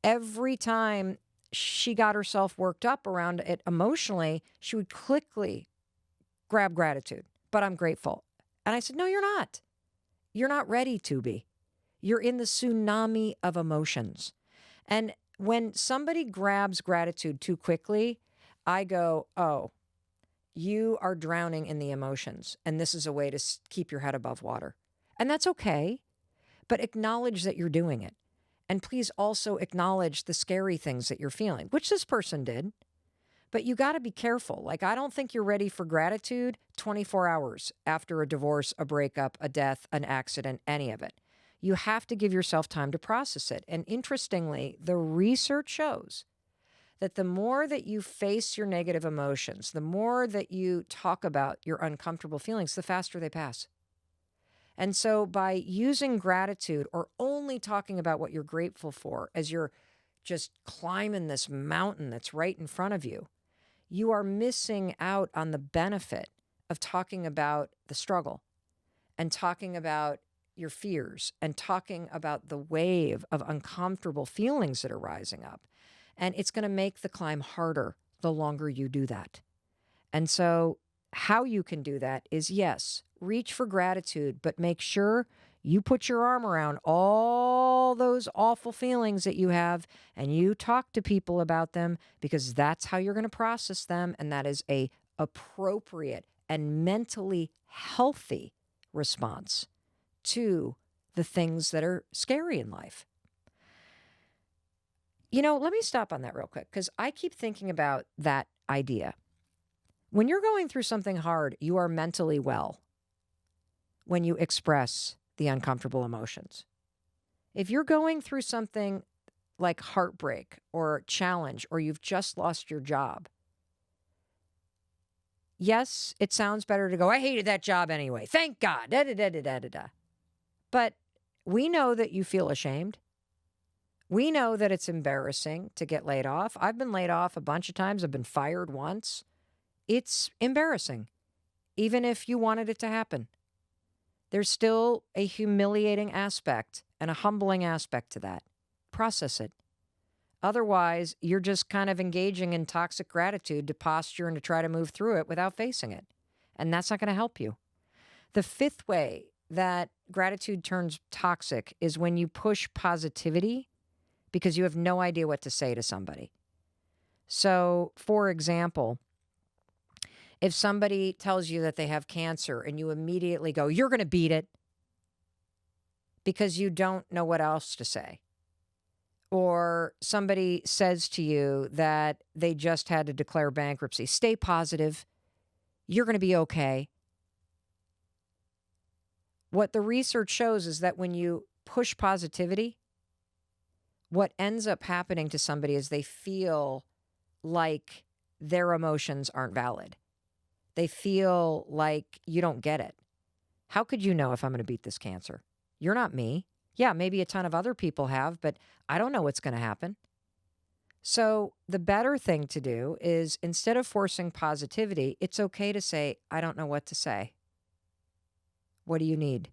every time she got herself worked up around it emotionally, she would quickly grab gratitude. But I'm grateful. And I said, no, you're not. You're not ready to be. You're in the tsunami of emotions. And when somebody grabs gratitude too quickly, I go, oh, you are drowning in the emotions. And this is a way to keep your head above water. And that's okay. But acknowledge that you're doing it. And please also acknowledge the scary things that you're feeling, which this person did. But you got to be careful. Like, I don't think you're ready for gratitude 24 hours after a divorce, a breakup, a death, an accident, any of it. You have to give yourself time to process it. And interestingly, the research shows that the more that you face your negative emotions, the more that you talk about your uncomfortable feelings, the faster they pass. And so by using gratitude or only talking about what you're grateful for as you're just climbing this mountain that's right in front of you, you are missing out on the benefit of talking about the struggle and talking about your fears and talking about the wave of uncomfortable feelings that are rising up. And it's going to make the climb harder the longer you do that. And so how you can do that is, yes, reach for gratitude, but make sure you put your arm around all those awful feelings that you have and you talk to people about them, because that's how you're going to process them. And that is a appropriate and mentally healthy response to the things that are scary in life. You know, let me stop on that real quick, because I keep thinking about that idea. When you're going through something hard, you are mentally well when you express the uncomfortable emotions. If you're going through something like heartbreak or challenge, or you've just lost your job, yes, it sounds better to go, I hated that job anyway. Thank God. Da, da, da, da, da, da, da. But we know that you feel ashamed. We know that it's embarrassing to get laid off. I've been laid off a bunch of times. I've been fired once. It's embarrassing, even if you wanted it to happen. There's still a humiliating aspect and a humbling aspect to that. Process it. Otherwise, you're just kind of engaging in toxic gratitude to posture and to try to move through it without facing it. And that's not going to help you. The fifth way that gratitude turns toxic is when you push positivity because you have no idea what to say to somebody. So, for example, if somebody tells you that they have cancer and you immediately go, you're going to beat it, because you don't know what else to say. Or somebody says to you that they just had to declare bankruptcy, stay positive, you're going to be okay. What the research shows is that when you push positivity, what ends up happening to somebody is they feel like their emotions aren't valid. They feel like you don't get it. How could you know if I'm going to beat this cancer? You're not me. Yeah, maybe a ton of other people have, but I don't know what's going to happen. So the better thing to do is, instead of forcing positivity, it's okay to say, I don't know what to say. What do you need?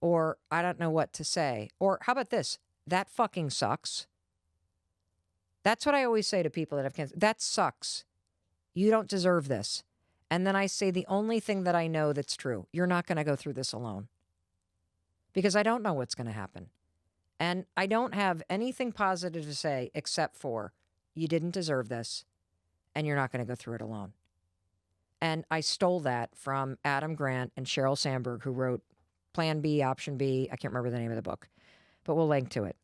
Or I don't know what to say. Or how about this? That fucking sucks. That's what I always say to people that have cancer. That sucks. You don't deserve this. And then I say the only thing that I know that's true. You're not going to go through this alone. Because I don't know what's going to happen. And I don't have anything positive to say except for, you didn't deserve this, and you're not going to go through it alone. And I stole that from Adam Grant and Sheryl Sandberg, who wrote Plan B, Option B. I can't remember the name of the book, but we'll link to it.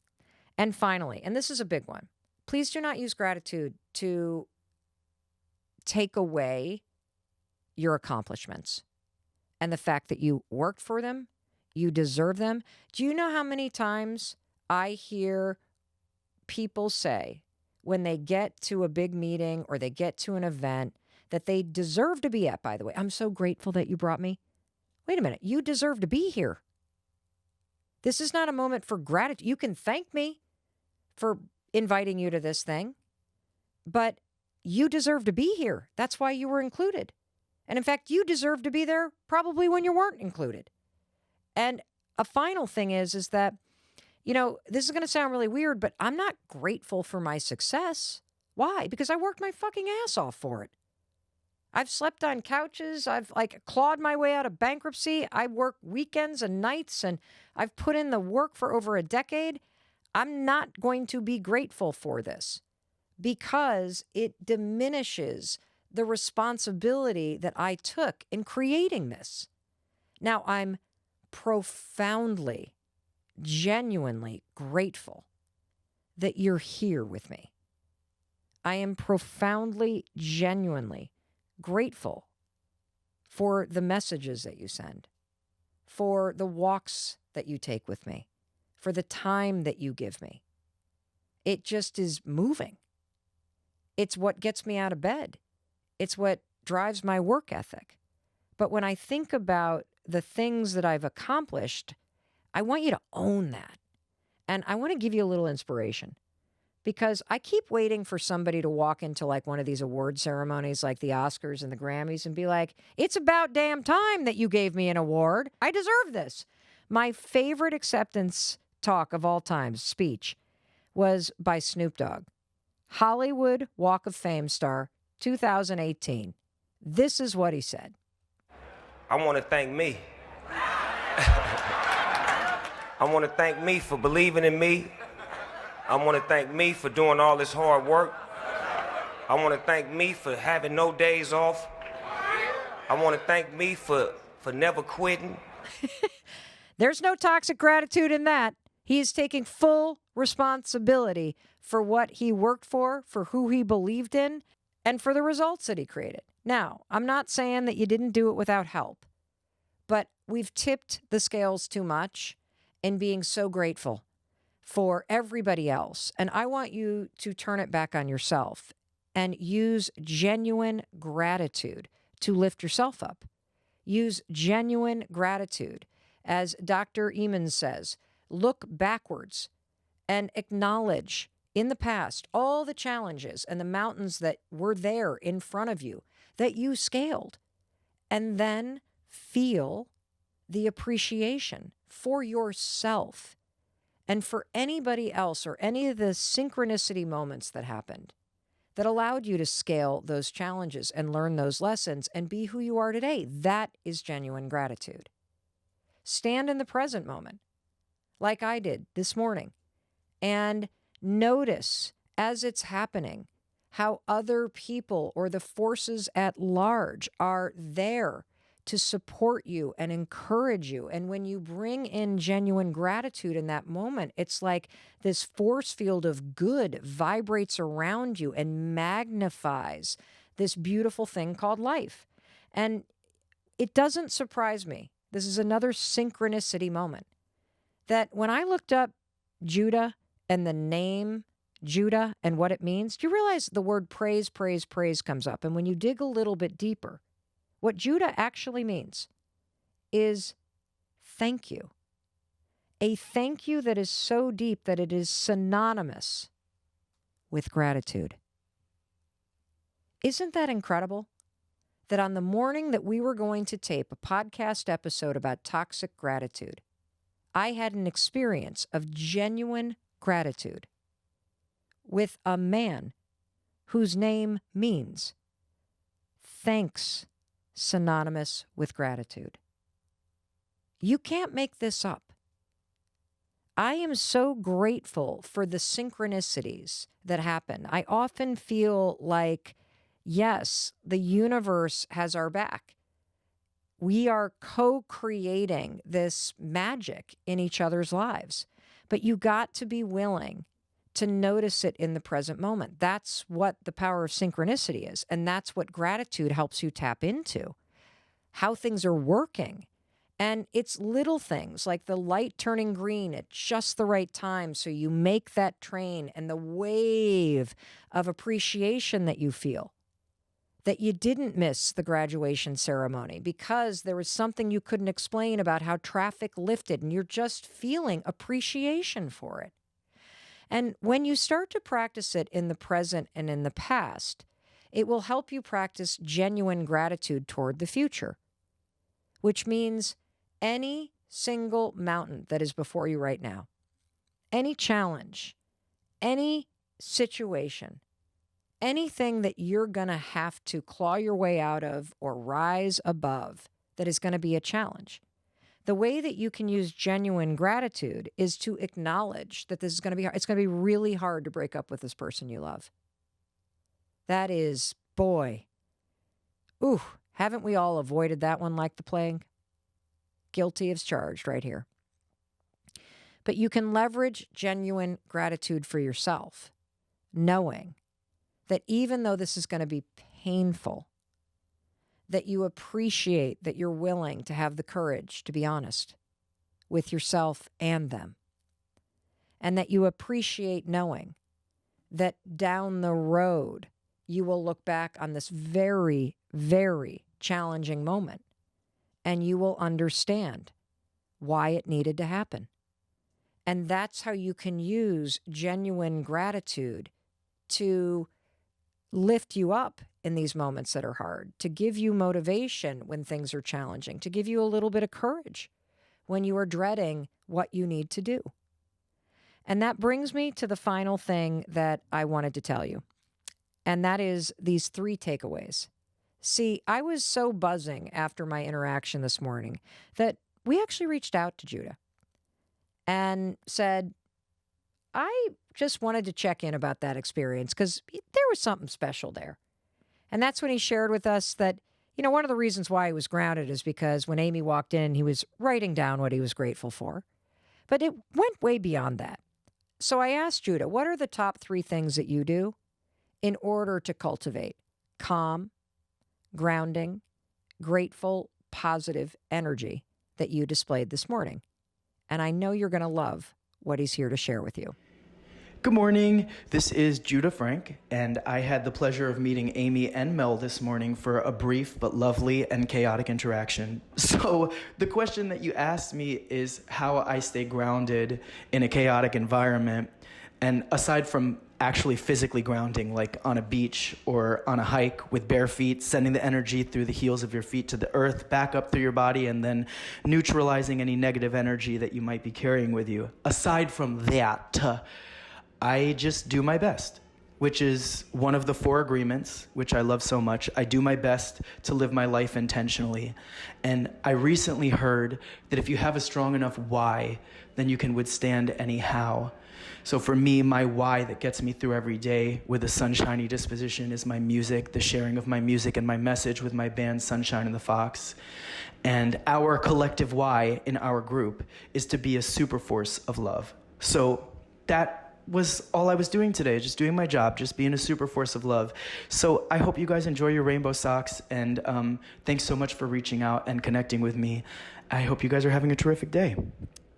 And finally, and this is a big one, please do not use gratitude to take away your accomplishments and the fact that you worked for them, you deserve them. Do you know how many times I hear people say when they get to a big meeting or they get to an event that they deserve to be at, by the way? I'm so grateful that you brought me. Wait a minute. You deserve to be here. This is not a moment for gratitude. You can thank me for inviting you to this thing, but you deserve to be here. That's why you were included. And in fact, you deserve to be there probably when you weren't included. And a final thing is that, you know, this is going to sound really weird, but I'm not grateful for my success. Why? Because I worked my fucking ass off for it. I've slept on couches. I've clawed my way out of bankruptcy. I work weekends and nights, and I've put in the work for over a decade. I'm not going to be grateful for this because it diminishes the responsibility that I took in creating this. Now, I'm profoundly, genuinely grateful that you're here with me. I am profoundly, genuinely grateful for the messages that you send, for the walks that you take with me, for the time that you give me. It just is moving. It's what gets me out of bed. It's what drives my work ethic. But when I think about the things that I've accomplished, I want you to own that. And I want to give you a little inspiration, because I keep waiting for somebody to walk into like one of these award ceremonies like the Oscars and the Grammys and be like, it's about damn time that you gave me an award. I deserve this. My favorite acceptance talk of all time, speech, was by Snoop Dogg. Hollywood Walk of Fame star, 2018. This is what he said. I want to thank me. I want to thank me for believing in me. I want to thank me for doing all this hard work. I want to thank me for having no days off. I want to thank me for never quitting. There's no toxic gratitude in that. He is taking full responsibility for what he worked for who he believed in, and for the results that he created. Now, I'm not saying that you didn't do it without help, but we've tipped the scales too much in being so grateful for everybody else. And I want you to turn it back on yourself and use genuine gratitude to lift yourself up. Use genuine gratitude. As Dr. Eamon says, look backwards and acknowledge in the past all the challenges and the mountains that were there in front of you that you scaled, and then feel the appreciation for yourself and for anybody else or any of the synchronicity moments that happened that allowed you to scale those challenges and learn those lessons and be who you are today. That is genuine gratitude. Stand in the present moment, like I did this morning, and notice as it's happening how other people or the forces at large are there to support you and encourage you. And when you bring in genuine gratitude in that moment, it's like this force field of good vibrates around you and magnifies this beautiful thing called life. And it doesn't surprise me. This is another synchronicity moment that when I looked up Judah and the name Judah and what it means, do you realize the word praise, praise, praise comes up? And when you dig a little bit deeper, what Judah actually means is thank you. A thank you that is so deep that it is synonymous with gratitude. Isn't that incredible? That on the morning that we were going to tape a podcast episode about toxic gratitude, I had an experience of genuine gratitude with a man whose name means thanks, synonymous with gratitude. You can't make this up. I am so grateful for the synchronicities that happen. I often feel like, yes, the universe has our back. We are co-creating this magic in each other's lives. But you got to be willing to notice it in the present moment. That's what the power of synchronicity is. And that's what gratitude helps you tap into, how things are working. And it's little things like the light turning green at just the right time. So you make that train, and the wave of appreciation that you feel, that you didn't miss the graduation ceremony because there was something you couldn't explain about how traffic lifted, and you're just feeling appreciation for it. And when you start to practice it in the present and in the past, it will help you practice genuine gratitude toward the future, which means any single mountain that is before you right now, any challenge, any situation, anything that you're going to have to claw your way out of or rise above that is going to be a challenge. The way that you can use genuine gratitude is to acknowledge that this is going to be hard. It's going to be really hard to break up with this person you love. That is, boy, ooh, haven't we all avoided that one like the plague? Guilty as charged right here. But you can leverage genuine gratitude for yourself, knowing that even though this is going to be painful, that you appreciate that you're willing to have the courage to be honest with yourself and them. And that you appreciate knowing that down the road, you will look back on this very, very challenging moment and you will understand why it needed to happen. And that's how you can use genuine gratitude to lift you up in these moments that are hard, to give you motivation when things are challenging, to give you a little bit of courage when you are dreading what you need to do. And that brings me to the final thing that I wanted to tell you, and that is these 3 takeaways. See, I was so buzzing after my interaction this morning that we actually reached out to Judah and said, I just wanted to check in about that experience because there was something special there. And that's when he shared with us that, you know, one of the reasons why he was grounded is because when Amy walked in, he was writing down what he was grateful for. But it went way beyond that. So I asked Judah, what are the top 3 things that you do in order to cultivate calm, grounding, grateful, positive energy that you displayed this morning? And I know you're going to love what he's here to share with you. Good morning. This is Judah Frank, and I had the pleasure of meeting Amy and Mel this morning for a brief but lovely and chaotic interaction. So the question that you asked me is how I stay grounded in a chaotic environment. And aside from actually physically grounding, like on a beach or on a hike with bare feet, sending the energy through the heels of your feet to the earth, back up through your body, and then neutralizing any negative energy that you might be carrying with you. Aside from that, I just do my best, which is one of the 4 agreements, which I love so much. I do my best to live my life intentionally. And I recently heard that if you have a strong enough why, then you can withstand any how. So for me, my why that gets me through every day with a sunshiny disposition is my music, the sharing of my music and my message with my band Sunshine and the Fox. And our collective why in our group is to be a super force of love. So that was all I was doing today, just doing my job, just being a super force of love. So I hope you guys enjoy your rainbow socks, and thanks so much for reaching out and connecting with me. I hope you guys are having a terrific day.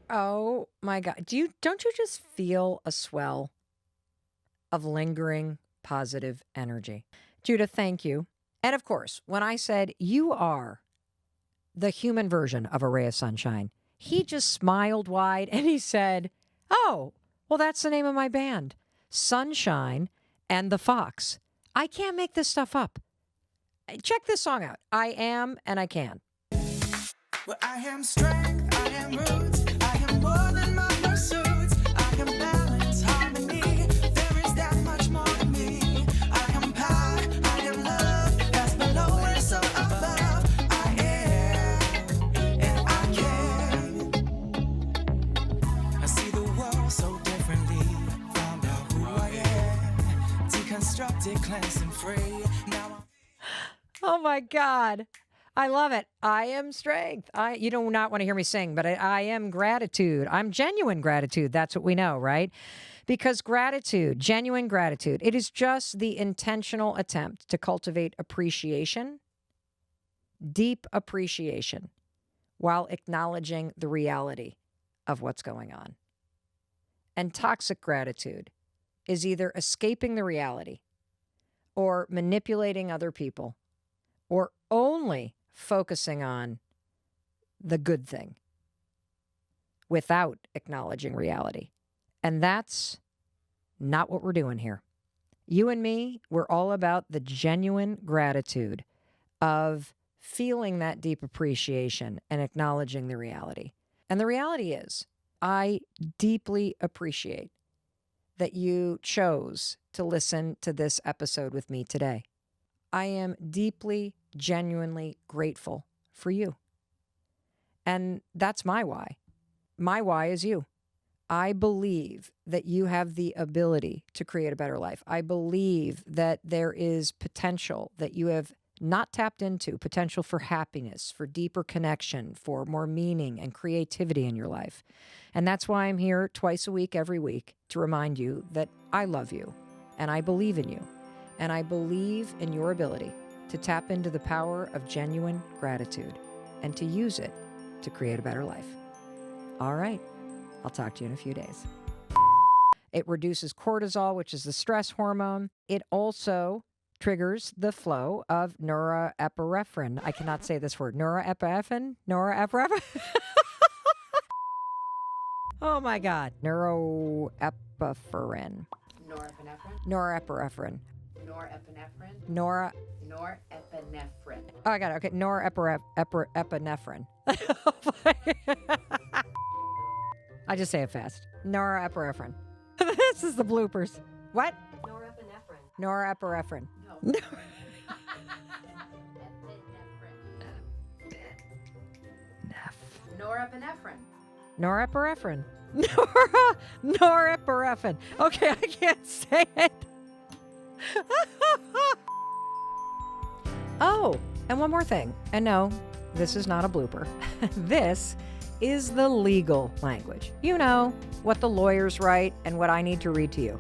Oh my God. Don't you just feel a swell of lingering positive energy? Judah, thank you. And of course, when I said you are the human version of a ray of sunshine, he just smiled wide and he said, oh, well, that's the name of my band, Sunshine and the fox. I can't make this stuff up. Check this song out. I am and I can. Well, I am strength, I am roots, I am more than my pursuits. I am balance, harmony, there is that much more to me. I am power, I am love, that's below and so above. I am, and I can. I see the world so differently, found out who I am, deconstructed, cleansed and free. Now I'm Oh my God. I love it. I am strength. You do not want to hear me sing, but I am gratitude. I'm genuine gratitude. That's what we know, right? Because gratitude, genuine gratitude, it is just the intentional attempt to cultivate appreciation, deep appreciation, while acknowledging the reality of what's going on. And toxic gratitude is either escaping the reality or manipulating other people or only focusing on the good thing without acknowledging reality. And that's not what we're doing here. You and me, we're all about the genuine gratitude of feeling that deep appreciation and acknowledging the reality. And the reality is, I deeply appreciate that you chose to listen to this episode with me today. I am deeply, genuinely grateful for you. And that's my why. My why is you. I believe that you have the ability to create a better life. I believe that there is potential that you have not tapped into, potential for happiness, for deeper connection, for more meaning and creativity in your life. And that's why I'm here twice a week, every week, to remind you that I love you and I believe in you. And I believe in your ability to tap into the power of genuine gratitude and to use it to create a better life. All right. I'll talk to you in a few days. It reduces cortisol, which is the stress hormone. It also triggers the flow of norepinephrine. I cannot say this word. Norepinephrine? Oh my God. Norepinephrine. Norepinephrine? Norepinephrine? Oh, I got it. Okay, norepinephrine. I just say it fast. Norepinephrine. This is the bloopers. What? Norepinephrine. Norepinephrine. No. Norepinephrine. Norepinephrine. Norepinephrine. Okay, I can't say it. Oh, and one more thing. And no, this is not a blooper. This is the legal language. You know, what the lawyers write and what I need to read to you.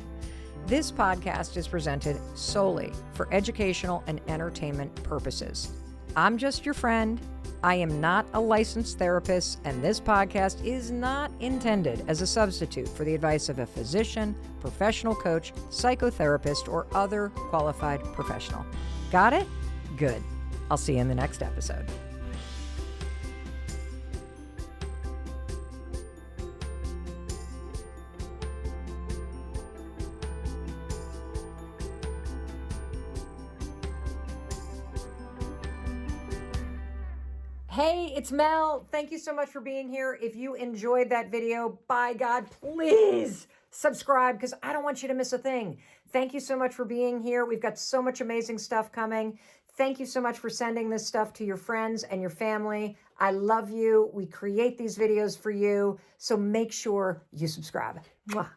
This podcast is presented solely for educational and entertainment purposes. I'm just your friend. I am not a licensed therapist, and this podcast is not intended as a substitute for the advice of a physician, professional coach, psychotherapist, or other qualified professional. Got it? Good. I'll see you in the next episode. Hey, it's Mel. Thank you so much for being here. If you enjoyed that video, by God, please subscribe because I don't want you to miss a thing. Thank you so much for being here. We've got so much amazing stuff coming. Thank you so much for sending this stuff to your friends and your family. I love you. We create these videos for you. So make sure you subscribe. Mwah.